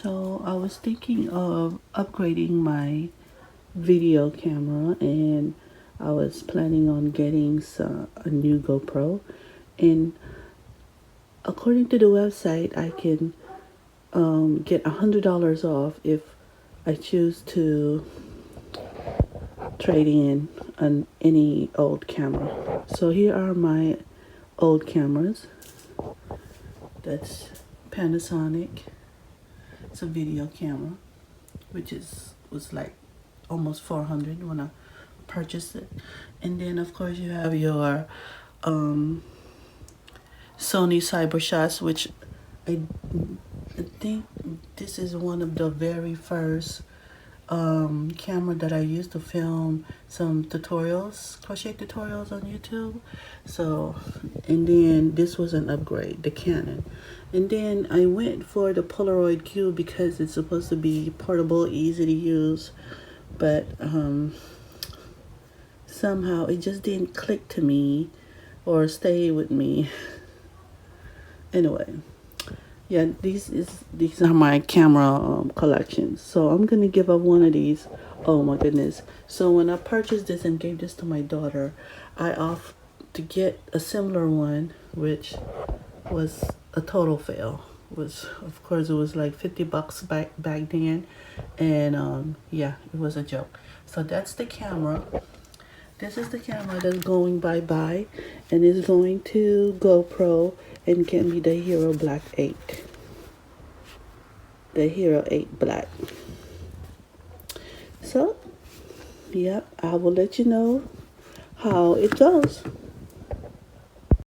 So I was thinking of upgrading my video camera, and I was planning on getting a new GoPro. And according to the website, I can get $100 off if I choose to trade in any old camera. So here are my old cameras. That's Panasonic. It's a video camera, which was like almost 400 when I purchased it. And then of course you have your Sony Cybershots, which I think this is one of the very first camera that I used to film some crochet tutorials on YouTube. So, and then this was an upgrade, the Canon. And then I went for the Polaroid Cube because it's supposed to be portable, easy to use, but somehow it just didn't click to me or stay with me. Anyway, yeah, these are my camera collections. So I'm gonna give up one of these. Oh my goodness. So when I purchased this and gave this to my daughter, I offered to get a similar one, which was a total fail. Of course it was like $50 back then, and yeah, it was a joke. So that's the camera. This is the camera that's going bye-bye, and is going to GoPro and can be the Hero Black 8. The Hero 8 Black. So, yep, I will let you know how it goes.